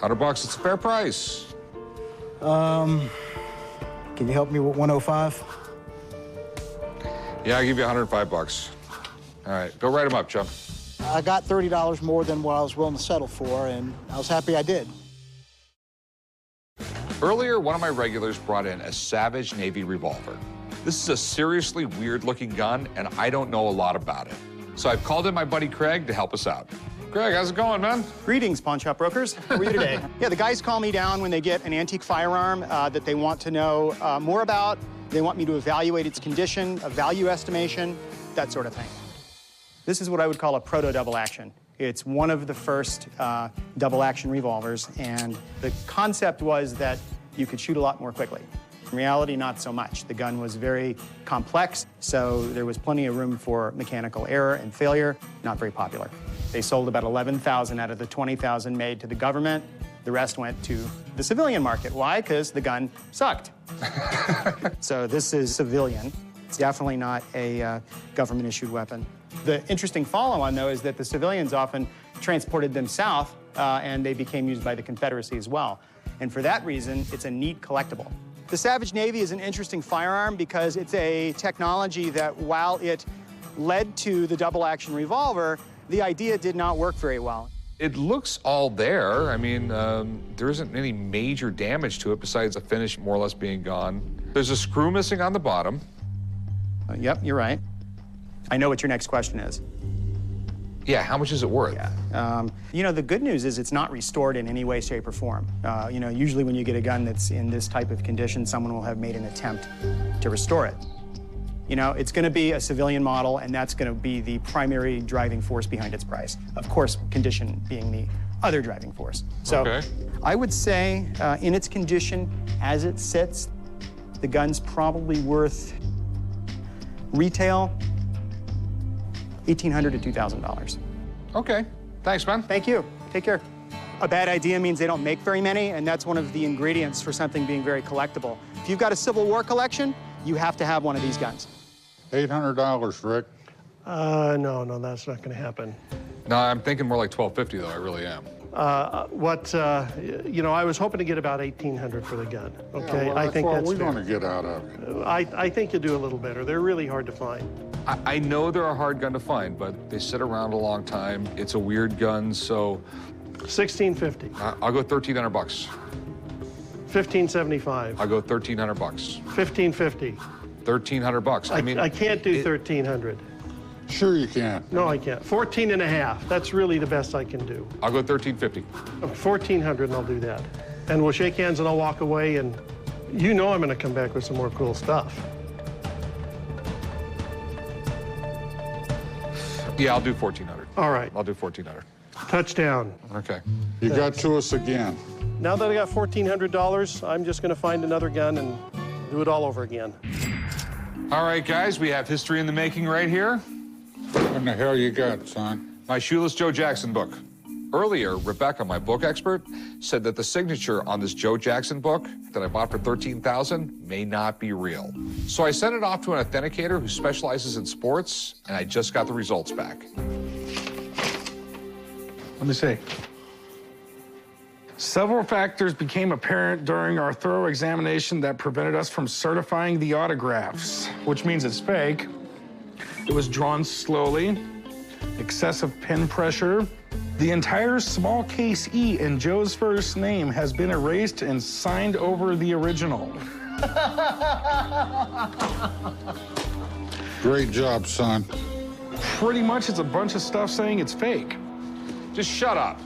$100, it's a fair price. Can you help me with 105? Yeah, I'll give you $105. All right, go write them up, chum. I got $30 more than what I was willing to settle for, and I was happy I did. Earlier, one of my regulars brought in a Savage Navy revolver. This is a seriously weird-looking gun, and I don't know a lot about it. So I've called in my buddy Craig to help us out. Craig, how's it going, man? Greetings, pawn shop brokers. How are you today? Yeah, the guys call me down when they get an antique firearm that they want to know more about. They want me to evaluate its condition, a value estimation, that sort of thing. This is what I would call a proto double action. It's one of the first double action revolvers, and the concept was that you could shoot a lot more quickly. In reality, not so much. The gun was very complex, so there was plenty of room for mechanical error and failure. Not very popular. They sold about 11,000 out of the 20,000 made to the government. The rest went to the civilian market. Why? Because the gun sucked. So this is civilian. It's definitely not a government-issued weapon. The interesting follow-on, though, is that the civilians often transported them south, and they became used by the Confederacy as well. And for that reason, it's a neat collectible. The Savage Navy is an interesting firearm because it's a technology that, while it led to the double-action revolver, the idea did not work very well. It looks all there. I mean, there isn't any major damage to it besides the finish more or less being gone. There's a screw missing on the bottom. Yep, you're right. I know what your next question is. Yeah, how much is it worth? Yeah. You know, the good news is it's not restored in any way, shape, or form. You know, usually when you get a gun that's in this type of condition, someone will have made an attempt to restore it. You know, it's going to be a civilian model, and that's going to be the primary driving force behind its price. Of course, condition being the other driving force. So okay. I would say in its condition, as it sits, the gun's probably worth retail $1,800 to $2,000. Okay, thanks, man. Thank you. Take care. A bad idea means they don't make very many, and that's one of the ingredients for something being very collectible. If you've got a Civil War collection, you have to have one of these guns. $800, Rick. No, that's not going to happen. No, I'm thinking more like $1,250, though. I really am. You know, I was hoping to get about $1,800 for the gun. Okay, Yeah, well, I think that's what we're fair. going to get out of it. I think you do a little better. They're really hard to find. I know they're a hard gun to find, but they sit around a long time. It's a weird gun, so $1,650. I'll go $1,300. $1,575. I'll go $1,300. $1,550. $1,300. I mean, I can't do $1,300. Sure you can. No, I can't. 14 and a half. That's really the best I can do. I'll go $1,350. 1,400, and I'll do that. And we'll shake hands, and I'll walk away, and you know I'm going to come back with some more cool stuff. Yeah, I'll do $1,400. All right. I'll do $1,400. Touchdown. Okay. You got to us again. Now that I got $1,400, I'm just going to find another gun and do it all over again. All right, guys, we have history in the making right here. What in the hell you got, son? My Shoeless Joe Jackson book. Earlier, Rebecca, my book expert, said that the signature on this Joe Jackson book that I bought for $13,000 may not be real. So I sent it off to an authenticator who specializes in sports, and I just got the results back. Let me see. Several factors became apparent during our thorough examination that prevented us from certifying the autographs, which means it's fake. It was drawn slowly, excessive pen pressure. The entire small case E in Joe's first name has been erased and signed over the original. Great job, son. Pretty much it's a bunch of stuff saying it's fake. Just shut up.